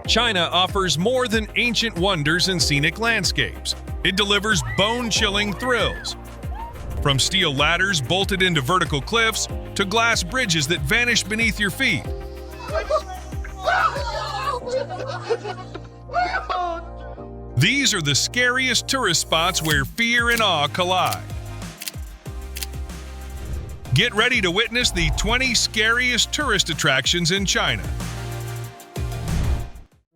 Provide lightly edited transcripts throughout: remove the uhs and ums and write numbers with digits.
China offers more than ancient wonders and scenic landscapes. It delivers bone-chilling thrills. From steel ladders bolted into vertical cliffs to glass bridges that vanish beneath your feet. These are the scariest tourist spots where fear and awe collide. Get ready to witness the 20 scariest tourist attractions in China.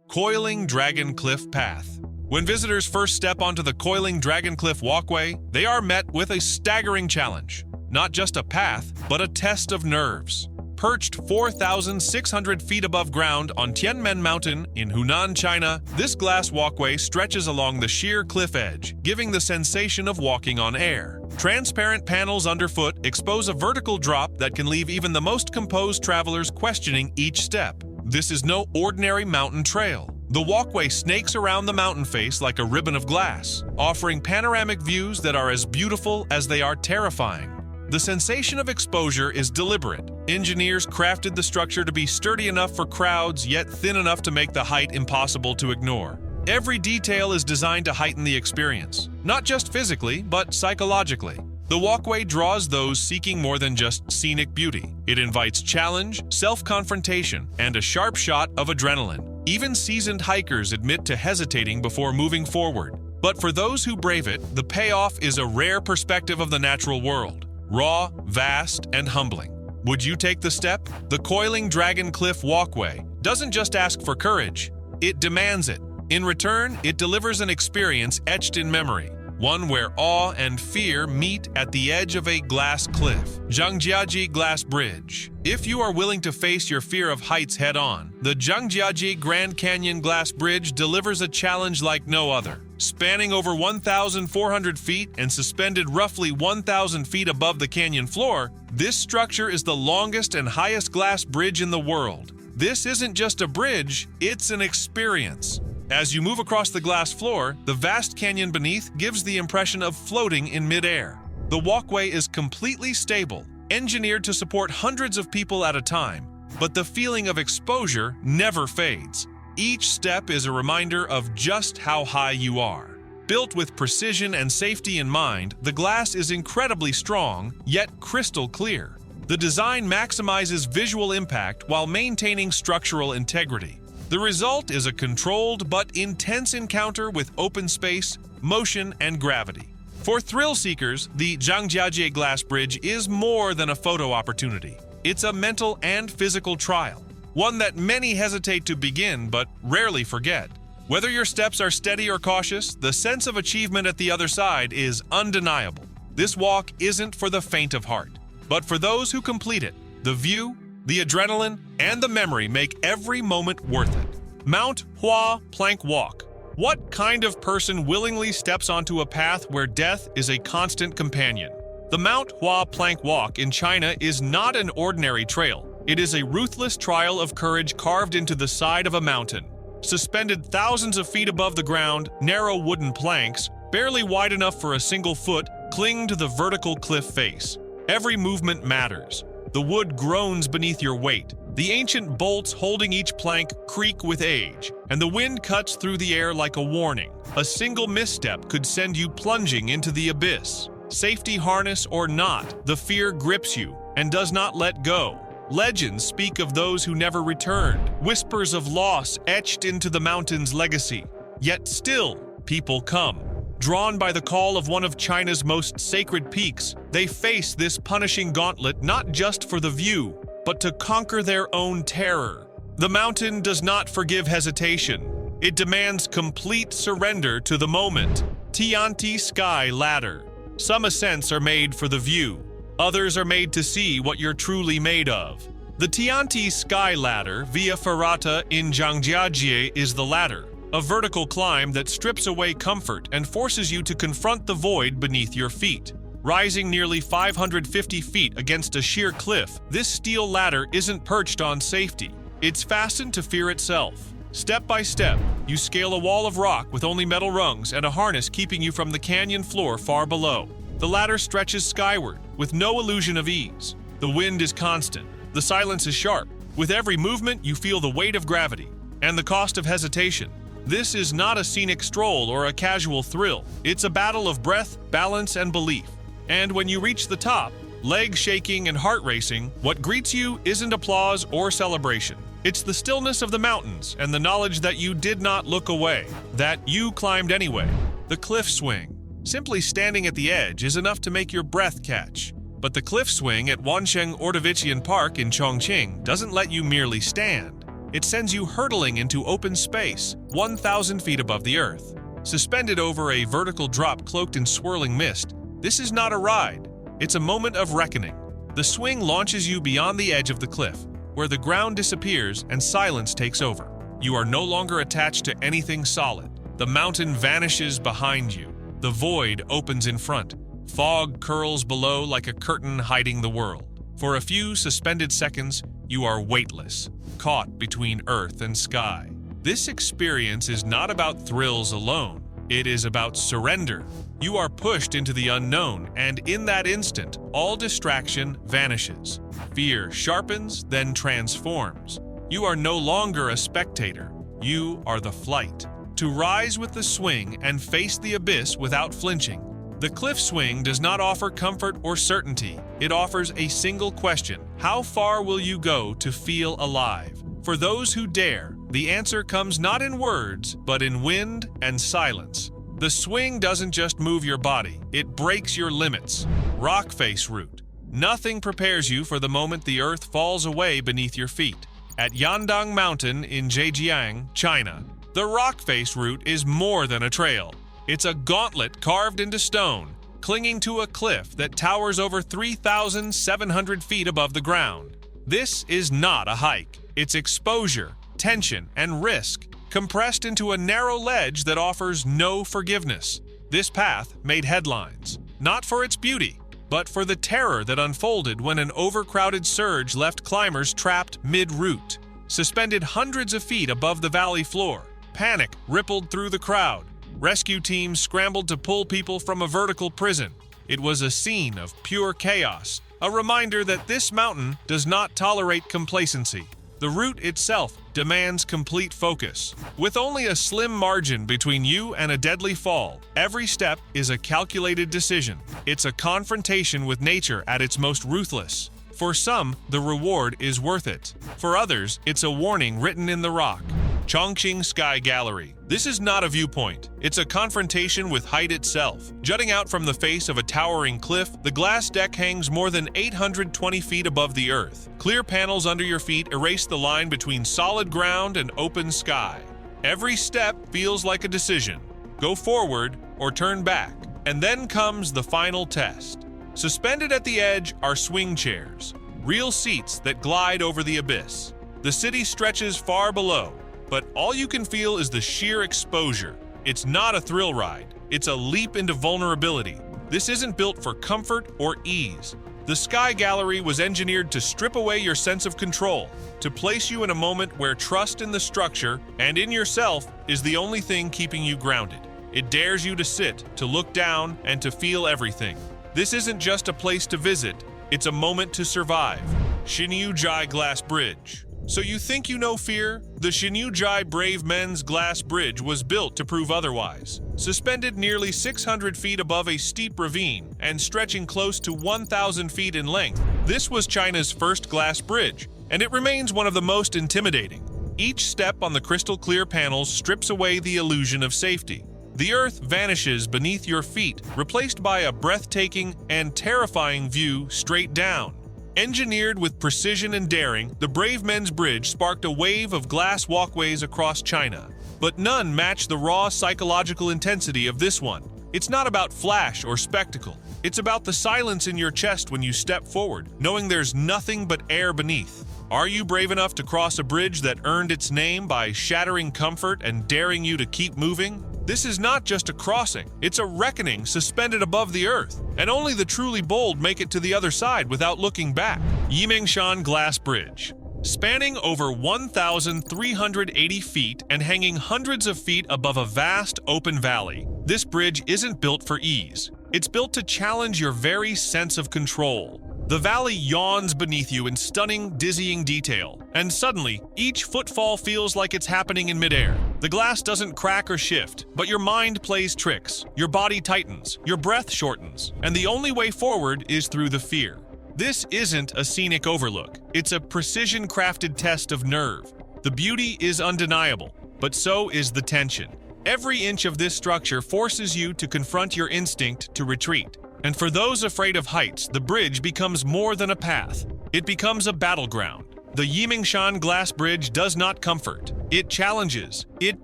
Coiling Dragon Cliff Path. When visitors first step onto the Coiling Dragon Cliff walkway, they are met with a staggering challenge. Not just a path, but a test of nerves. Perched 4,600 feet above ground on Tianmen Mountain in Hunan, China, this glass walkway stretches along the sheer cliff edge, giving the sensation of walking on air. Transparent panels underfoot expose a vertical drop that can leave even the most composed travelers questioning each step. This is no ordinary mountain trail. The walkway snakes around the mountain face like a ribbon of glass, offering panoramic views that are as beautiful as they are terrifying. The sensation of exposure is deliberate. Engineers crafted the structure to be sturdy enough for crowds, yet thin enough to make the height impossible to ignore. Every detail is designed to heighten the experience, not just physically, but psychologically. The walkway draws those seeking more than just scenic beauty. It invites challenge, self-confrontation, and a sharp shot of adrenaline. Even seasoned hikers admit to hesitating before moving forward. But for those who brave it, the payoff is a rare perspective of the natural world. Raw, vast, and humbling. Would you take the step? The Coiling Dragon Cliff Walkway doesn't just ask for courage, it demands it. In return, it delivers an experience etched in memory, one where awe and fear meet at the edge of a glass cliff. Jangaji Glass Bridge. If you are willing to face your fear of heights head-on, the Jangaji Grand Canyon Glass Bridge delivers a challenge like no other. Spanning over 1,400 feet and suspended roughly 1,000 feet above the canyon floor, this structure is the longest and highest glass bridge in the world. This isn't just a bridge, it's an experience. As you move across the glass floor, the vast canyon beneath gives the impression of floating in midair. The walkway is completely stable, engineered to support hundreds of people at a time, but the feeling of exposure never fades. Each step is a reminder of just how high you are. Built with precision and safety in mind, the glass is incredibly strong, yet crystal clear. The design maximizes visual impact while maintaining structural integrity. The result is a controlled but intense encounter with open space, motion, and gravity. For thrill seekers, the Jangaji Glass Bridge is more than a photo opportunity. It's a mental and physical trial. One that many hesitate to begin but rarely forget. Whether your steps are steady or cautious, the sense of achievement at the other side is undeniable. This walk isn't for the faint of heart, but for those who complete it. The view, the adrenaline, and the memory make every moment worth it. Mount Hua Plank Walk. What kind of person willingly steps onto a path where death is a constant companion? The Mount Hua Plank Walk in China is not an ordinary trail. It is a ruthless trial of courage carved into the side of a mountain. Suspended thousands of feet above the ground, narrow wooden planks, barely wide enough for a single foot, cling to the vertical cliff face. Every movement matters. The wood groans beneath your weight. The ancient bolts holding each plank creak with age, and the wind cuts through the air like a warning. A single misstep could send you plunging into the abyss. Safety harness or not, the fear grips you and does not let go. Legends speak of those who never returned, whispers of loss etched into the mountain's legacy. Yet still, people come. Drawn by the call of one of China's most sacred peaks, they face this punishing gauntlet not just for the view, but to conquer their own terror. The mountain does not forgive hesitation. It demands complete surrender to the moment. Tianti Sky Ladder. Some ascents are made for the view. Others are made to see what you're truly made of. The Tianti Sky Ladder via Ferrata in Jangaji is the ladder, a vertical climb that strips away comfort and forces you to confront the void beneath your feet. Rising nearly 550 feet against a sheer cliff, this steel ladder isn't perched on safety. It's fastened to fear itself. Step by step, you scale a wall of rock with only metal rungs and a harness keeping you from the canyon floor far below. The ladder stretches skyward, with no illusion of ease. The wind is constant. The silence is sharp. With every movement, you feel the weight of gravity. and the cost of hesitation. This is not a scenic stroll or a casual thrill. It's a battle of breath, balance, and belief. And when you reach the top, legs shaking and heart racing, what greets you isn't applause or celebration. It's the stillness of the mountains and the knowledge that you did not look away, that you climbed anyway. The cliff swing. Simply standing at the edge is enough to make your breath catch. But the cliff swing at Wansheng Ordovician Park in Chongqing doesn't let you merely stand. It sends you hurtling into open space, 1,000 feet above the earth. Suspended over a vertical drop cloaked in swirling mist, this is not a ride. It's a moment of reckoning. The swing launches you beyond the edge of the cliff, where the ground disappears and silence takes over. You are no longer attached to anything solid. The mountain vanishes behind you. The void opens in front. Fog curls below like a curtain hiding the world. For a few suspended seconds, you are weightless, caught between earth and sky. This experience is not about thrills alone. It is about surrender. You are pushed into the unknown, and in that instant, all distraction vanishes. Fear sharpens, then transforms. You are no longer a spectator. You are the flight. To rise with the swing and face the abyss without flinching. The cliff swing does not offer comfort or certainty. It offers a single question: how far will you go to feel alive? For those who dare, the answer comes not in words, but in wind and silence. The swing doesn't just move your body, it breaks your limits. Rockface Route. Nothing prepares you for the moment the earth falls away beneath your feet. At Yandang Mountain in Zhejiang, China, the Rockface Route is more than a trail. It's a gauntlet carved into stone, clinging to a cliff that towers over 3,700 feet above the ground. This is not a hike. It's exposure, tension, and risk, compressed into a narrow ledge that offers no forgiveness. This path made headlines, not for its beauty, but for the terror that unfolded when an overcrowded surge left climbers trapped mid-route. Suspended hundreds of feet above the valley floor, panic rippled through the crowd. Rescue teams scrambled to pull people from a vertical prison. It was a scene of pure chaos, a reminder that this mountain does not tolerate complacency. The route itself demands complete focus. With only a slim margin between you and a deadly fall, every step is a calculated decision. It's a confrontation with nature at its most ruthless. For some, the reward is worth it. For others, it's a warning written in the rock. Chongqing Sky Gallery. This is not a viewpoint. It's a confrontation with height itself. Jutting out from the face of a towering cliff, the glass deck hangs more than 820 feet above the earth. Clear panels under your feet erase the line between solid ground and open sky. Every step feels like a decision. Go forward or turn back. And then comes the final test. Suspended at the edge are swing chairs, real seats that glide over the abyss. The city stretches far below, but all you can feel is the sheer exposure. It's not a thrill ride, it's a leap into vulnerability. This isn't built for comfort or ease. The Sky Gallery was engineered to strip away your sense of control, to place you in a moment where trust in the structure and in yourself is the only thing keeping you grounded. It dares you to sit, to look down, and to feel everything. This isn't just a place to visit, it's a moment to survive. Shinuji Glass Bridge. So you think you know fear? The Shinuji Brave Men's Glass Bridge was built to prove otherwise. Suspended nearly 600 feet above a steep ravine and stretching close to 1,000 feet in length, this was China's first glass bridge, and it remains one of the most intimidating. Each step on the crystal-clear panels strips away the illusion of safety. The earth vanishes beneath your feet, replaced by a breathtaking and terrifying view straight down. Engineered with precision and daring, the Brave Men's Bridge sparked a wave of glass walkways across China. But none match the raw psychological intensity of this one. It's not about flash or spectacle. It's about the silence in your chest when you step forward, knowing there's nothing but air beneath. Are you brave enough to cross a bridge that earned its name by shattering comfort and daring you to keep moving? This is not just a crossing, it's a reckoning suspended above the earth, and only the truly bold make it to the other side without looking back. Yimingshan Glass Bridge. Spanning over 1,380 feet and hanging hundreds of feet above a vast open valley, this bridge isn't built for ease. It's built to challenge your very sense of control. The valley yawns beneath you in stunning, dizzying detail, and suddenly, each footfall feels like it's happening in midair. The glass doesn't crack or shift, but your mind plays tricks, your body tightens, your breath shortens, and the only way forward is through the fear. This isn't a scenic overlook, it's a precision-crafted test of nerve. The beauty is undeniable, but so is the tension. Every inch of this structure forces you to confront your instinct to retreat. And for those afraid of heights, the bridge becomes more than a path. It becomes a battleground. The Yimingshan glass bridge does not comfort. It challenges. It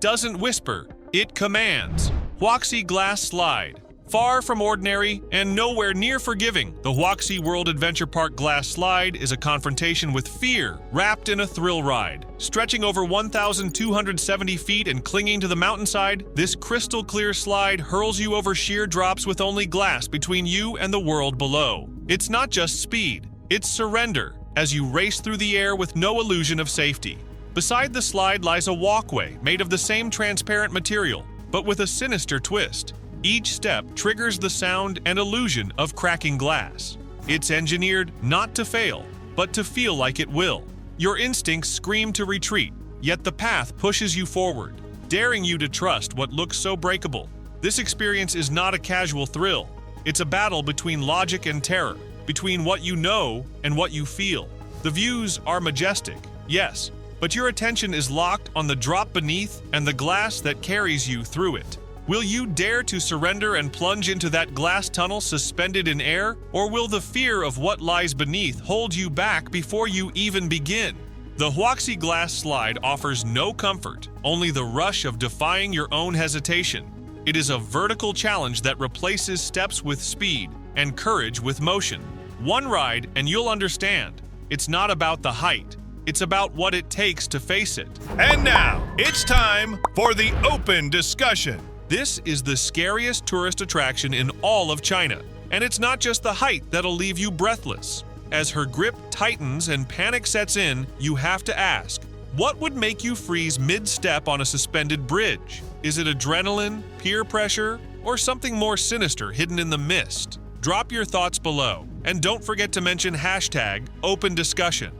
doesn't whisper. It commands. Hawky glass slide. Far from ordinary and nowhere near forgiving, the Hawky World Adventure Park glass slide is a confrontation with fear wrapped in a thrill ride. Stretching over 1,270 feet and clinging to the mountainside, this crystal-clear slide hurls you over sheer drops with only glass between you and the world below. It's not just speed, it's surrender as you race through the air with no illusion of safety. Beside the slide lies a walkway made of the same transparent material, but with a sinister twist. Each step triggers the sound and illusion of cracking glass. It's engineered not to fail, but to feel like it will. Your instincts scream to retreat, yet the path pushes you forward, daring you to trust what looks so breakable. This experience is not a casual thrill. It's a battle between logic and terror, between what you know and what you feel. The views are majestic, yes, but your attention is locked on the drop beneath and the glass that carries you through it. Will you dare to surrender and plunge into that glass tunnel suspended in air, or will the fear of what lies beneath hold you back before you even begin? The Hawky glass slide offers no comfort, only the rush of defying your own hesitation. It is a vertical challenge that replaces steps with speed and courage with motion. One ride and you'll understand. It's not about the height. It's about what it takes to face it. And now, it's time for the open discussion. This is the scariest tourist attraction in all of China, and it's not just the height that'll leave you breathless. As her grip tightens and panic sets in, you have to ask, what would make you freeze mid-step on a suspended bridge? Is it adrenaline, peer pressure, or something more sinister hidden in the mist? Drop your thoughts below, and don't forget to mention #OpenDiscussion.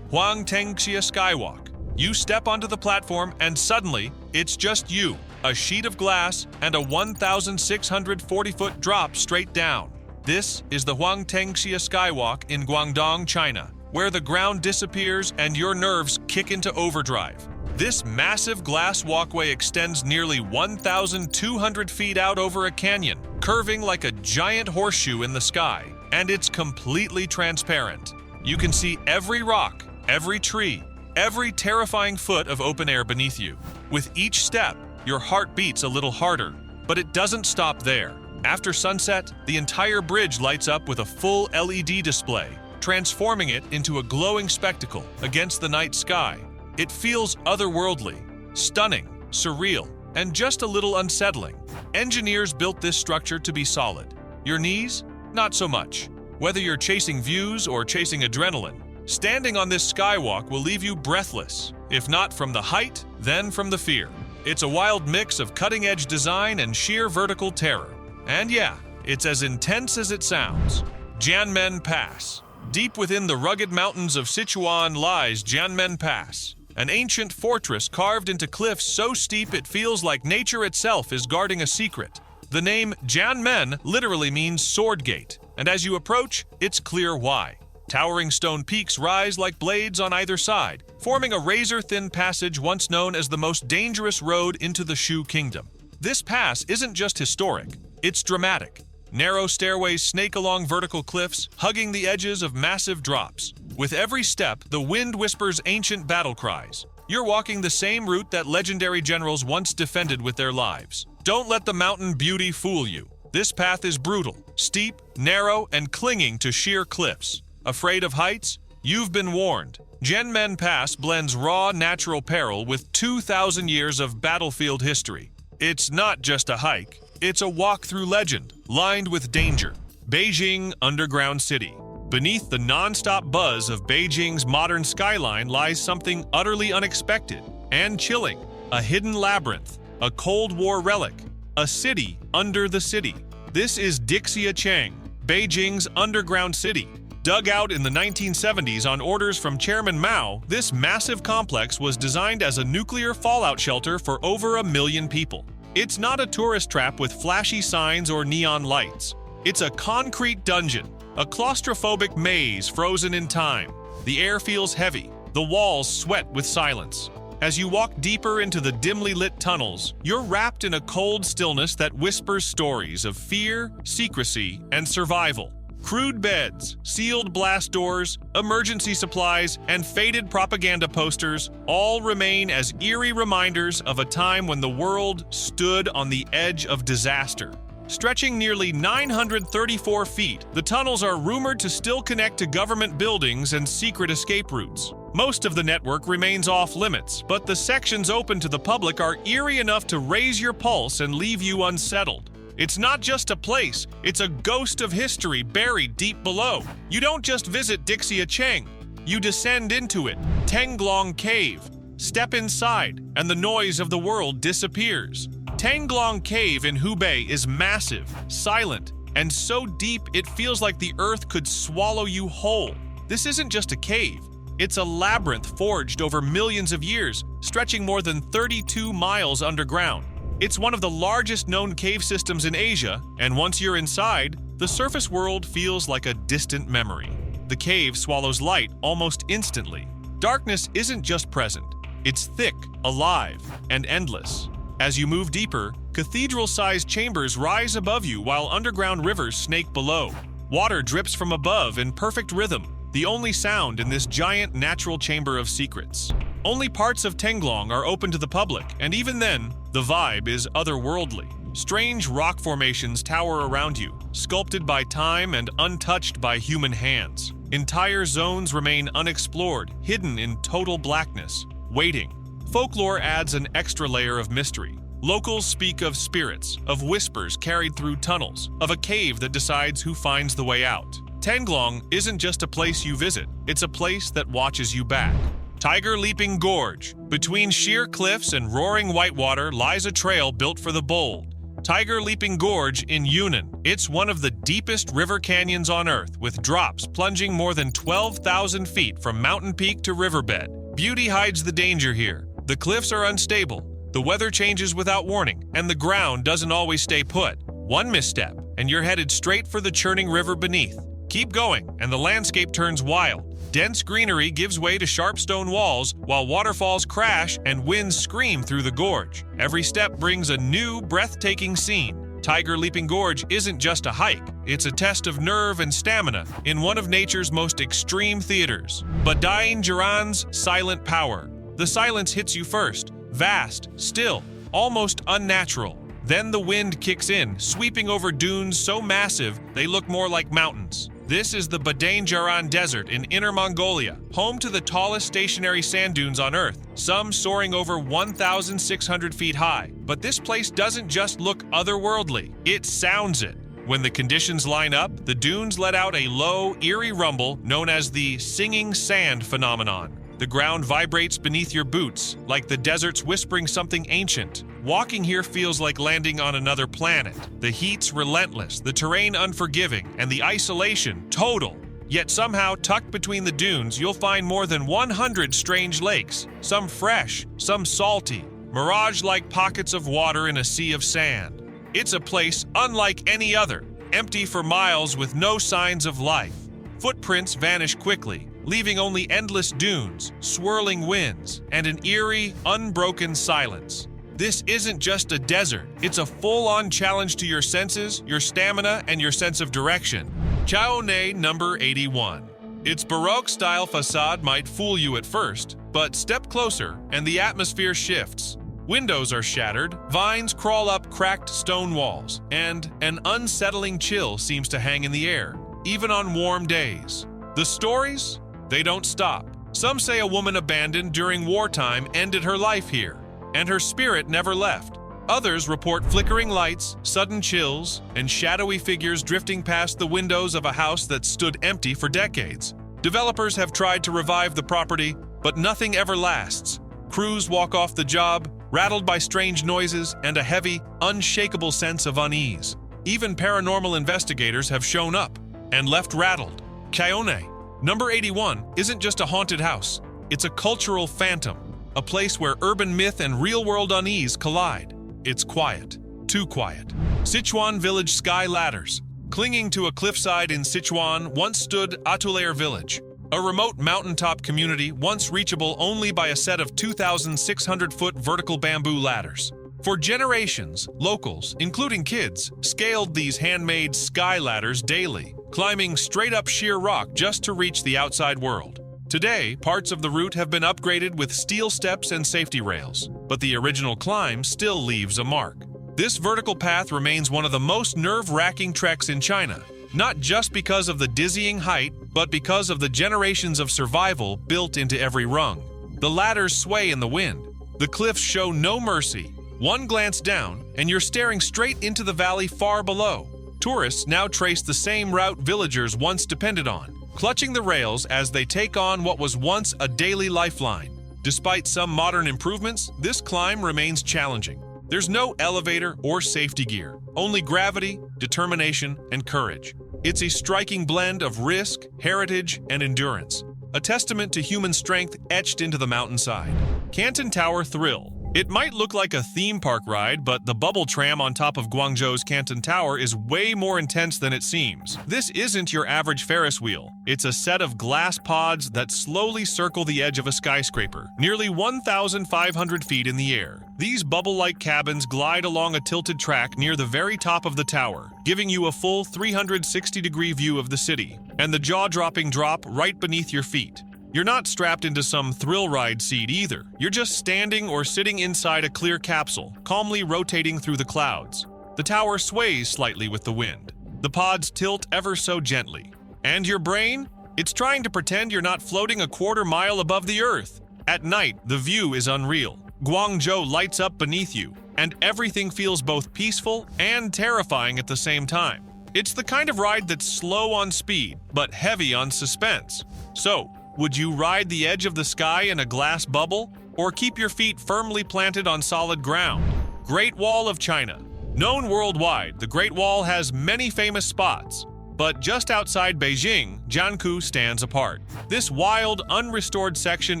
Huang Tanggia Skywalk. You step onto the platform and suddenly, it's just you, a sheet of glass, and a 1,640-foot drop straight down. This is the Huang Tangxia Skywalk in Guangdong, China, where the ground disappears and your nerves kick into overdrive. This massive glass walkway extends nearly 1,200 feet out over a canyon, curving like a giant horseshoe in the sky, and it's completely transparent. You can see every rock, every tree, every terrifying foot of open air beneath you. With each step, your heart beats a little harder, but it doesn't stop there. After sunset, the entire bridge lights up with a full LED display, transforming it into a glowing spectacle against the night sky. It feels otherworldly, stunning, surreal, and just a little unsettling. Engineers built this structure to be solid. Your knees? Not so much. Whether you're chasing views or chasing adrenaline, standing on this skywalk will leave you breathless, if not from the height, then from the fear. It's a wild mix of cutting-edge design and sheer vertical terror. And yeah, it's as intense as it sounds. Jianmen Pass. Deep within the rugged mountains of Sichuan lies Jianmen Pass, an ancient fortress carved into cliffs so steep it feels like nature itself is guarding a secret. The name Jianmen literally means sword gate, and as you approach, it's clear why. Towering stone peaks rise like blades on either side, forming a razor-thin passage once known as the most dangerous road into the Shu Kingdom. This pass isn't just historic, it's dramatic. Narrow stairways snake along vertical cliffs, hugging the edges of massive drops. With every step, the wind whispers ancient battle cries. You're walking the same route that legendary generals once defended with their lives. Don't let the mountain beauty fool you. This path is brutal, steep, narrow, and clinging to sheer cliffs. Afraid of heights? You've been warned. Jianmen Pass blends raw natural peril with 2,000 years of battlefield history. It's not just a hike, it's a walk through legend, lined with danger. Beijing Underground City. Beneath the non-stop buzz of Beijing's modern skyline lies something utterly unexpected and chilling. A hidden labyrinth, a Cold War relic, a city under the city. This is Dixia Cheng, Beijing's underground city. Dug out in the 1970s on orders from Chairman Mao, this massive complex was designed as a nuclear fallout shelter for over 1 million people. It's not a tourist trap with flashy signs or neon lights. It's a concrete dungeon, a claustrophobic maze frozen in time. The air feels heavy, the walls sweat with silence. As you walk deeper into the dimly lit tunnels, you're wrapped in a cold stillness that whispers stories of fear, secrecy, and survival. Crude beds, sealed blast doors, emergency supplies, and faded propaganda posters all remain as eerie reminders of a time when the world stood on the edge of disaster. Stretching nearly 934 feet, the tunnels are rumored to still connect to government buildings and secret escape routes. Most of the network remains off-limits, but the sections open to the public are eerie enough to raise your pulse and leave you unsettled. It's not just a place, it's a ghost of history buried deep below. You don't just visit Dixia Cheng, you descend into it, Tanglong Cave. Step inside, and the noise of the world disappears. Tanglong Cave in Hubei is massive, silent, and so deep it feels like the earth could swallow you whole. This isn't just a cave, it's a labyrinth forged over millions of years, stretching more than 32 miles underground. It's one of the largest known cave systems in Asia, and once you're inside, the surface world feels like a distant memory. The cave swallows light almost instantly. Darkness isn't just present, it's thick, alive, and endless. As you move deeper, cathedral-sized chambers rise above you while underground rivers snake below. Water drips from above in perfect rhythm, the only sound in this giant natural chamber of secrets. Only parts of Tanglong are open to the public, and even then, the vibe is otherworldly. Strange rock formations tower around you, sculpted by time and untouched by human hands. Entire zones remain unexplored, hidden in total blackness, waiting. Folklore adds an extra layer of mystery. Locals speak of spirits, of whispers carried through tunnels, of a cave that decides who finds the way out. Tanglong isn't just a place you visit, it's a place that watches you back. Tiger Leaping Gorge. Between sheer cliffs and roaring whitewater lies a trail built for the bold. Tiger Leaping Gorge in Yunnan. It's one of the deepest river canyons on Earth, with drops plunging more than 12,000 feet from mountain peak to riverbed. Beauty hides the danger here. The cliffs are unstable, the weather changes without warning, and the ground doesn't always stay put. One misstep, and you're headed straight for the churning river beneath. Keep going, and the landscape turns wild. Dense greenery gives way to sharp stone walls, while waterfalls crash and winds scream through the gorge. Every step brings a new, breathtaking scene. Tiger Leaping Gorge isn't just a hike, it's a test of nerve and stamina in one of nature's most extreme theaters. Badane Jaran's silent power. The silence hits you first, vast, still, almost unnatural. Then the wind kicks in, sweeping over dunes so massive they look more like mountains. This is the Badane Jaran Desert in Inner Mongolia, home to the tallest stationary sand dunes on Earth, some soaring over 1,600 feet high. But this place doesn't just look otherworldly, it sounds it. When the conditions line up, the dunes let out a low, eerie rumble known as the singing sand phenomenon. The ground vibrates beneath your boots, like the desert's whispering something ancient. Walking here feels like landing on another planet. The heat's relentless, the terrain unforgiving, and the isolation total. Yet somehow, tucked between the dunes, you'll find more than 100 strange lakes, some fresh, some salty, mirage-like pockets of water in a sea of sand. It's a place unlike any other, empty for miles with no signs of life. Footprints vanish quickly, leaving only endless dunes, swirling winds, and an eerie, unbroken silence. This isn't just a desert, it's a full-on challenge to your senses, your stamina, and your sense of direction. Chaon Number 81. Its Baroque-style facade might fool you at first, but step closer and the atmosphere shifts. Windows are shattered, vines crawl up cracked stone walls, and an unsettling chill seems to hang in the air, even on warm days. The stories? They don't stop. Some say a woman abandoned during wartime ended her life here, and her spirit never left. Others report flickering lights, sudden chills, and shadowy figures drifting past the windows of a house that stood empty for decades. Developers have tried to revive the property, but nothing ever lasts. Crews walk off the job, rattled by strange noises and a heavy, unshakable sense of unease. Even paranormal investigators have shown up and left rattled. Chaon Number 81 isn't just a haunted house, it's a cultural phantom, a place where urban myth and real-world unease collide. It's quiet, too quiet. Sichuan Village Sky Ladders. Clinging to a cliffside in Sichuan once stood Atulair Village, a remote mountaintop community once reachable only by a set of 2,600-foot vertical bamboo ladders. For generations, locals, including kids, scaled these handmade sky ladders daily, climbing straight up sheer rock just to reach the outside world. Today, parts of the route have been upgraded with steel steps and safety rails, but the original climb still leaves a mark. This vertical path remains one of the most nerve-wracking treks in China, not just because of the dizzying height, but because of the generations of survival built into every rung. The ladders sway in the wind. The cliffs show no mercy. One glance down, and you're staring straight into the valley far below. Tourists now trace the same route villagers once depended on, clutching the rails as they take on what was once a daily lifeline. Despite some modern improvements, this climb remains challenging. There's no elevator or safety gear, only gravity, determination, and courage. It's a striking blend of risk, heritage, and endurance, a testament to human strength etched into the mountainside. Canton Tower Thrill. It might look like a theme park ride, but the bubble tram on top of Guangzhou's Canton Tower is way more intense than it seems. This isn't your average Ferris wheel. It's a set of glass pods that slowly circle the edge of a skyscraper, nearly 1,500 feet in the air. These bubble-like cabins glide along a tilted track near the very top of the tower, giving you a full 360-degree view of the city, and the jaw-dropping drop right beneath your feet. You're not strapped into some thrill ride seat either. You're just standing or sitting inside a clear capsule, calmly rotating through the clouds. The tower sways slightly with the wind. The pods tilt ever so gently. And your brain? It's trying to pretend you're not floating a quarter mile above the earth. At night, the view is unreal. Guangzhou lights up beneath you, and everything feels both peaceful and terrifying at the same time. It's the kind of ride that's slow on speed, but heavy on suspense. So, would you ride the edge of the sky in a glass bubble, or keep your feet firmly planted on solid ground? Great Wall of China. Known worldwide, the Great Wall has many famous spots, but just outside Beijing, Jiankou stands apart. This wild, unrestored section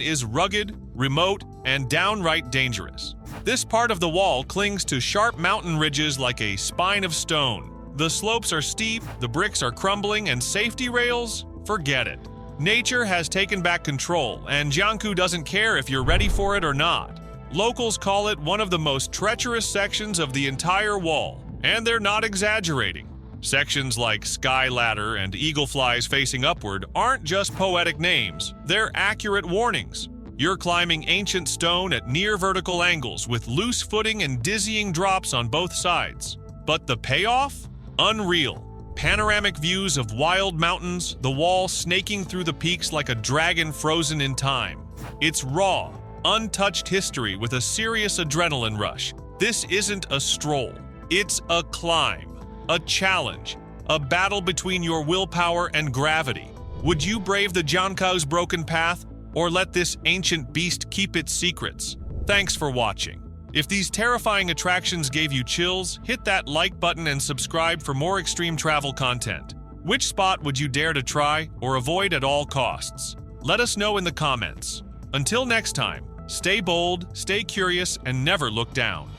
is rugged, remote, and downright dangerous. This part of the wall clings to sharp mountain ridges like a spine of stone. The slopes are steep, the bricks are crumbling, and safety rails? Forget it. Nature has taken back control, and Jiankou doesn't care if you're ready for it or not. Locals call it one of the most treacherous sections of the entire wall, and they're not exaggerating. Sections like Sky Ladder and Eagle Flies Facing Upward aren't just poetic names, they're accurate warnings. You're climbing ancient stone at near vertical angles with loose footing and dizzying drops on both sides. But the payoff? Unreal. Panoramic views of wild mountains, the wall snaking through the peaks like a dragon frozen in time. It's raw, untouched history with a serious adrenaline rush. This isn't a stroll. It's a climb, a challenge, a battle between your willpower and gravity. Would you brave the Jiankou's broken path, or let this ancient beast keep its secrets? Thanks for watching. If these terrifying attractions gave you chills, hit that like button and subscribe for more extreme travel content. Which spot would you dare to try or avoid at all costs? Let us know in the comments. Until next time, stay bold, stay curious, and never look down.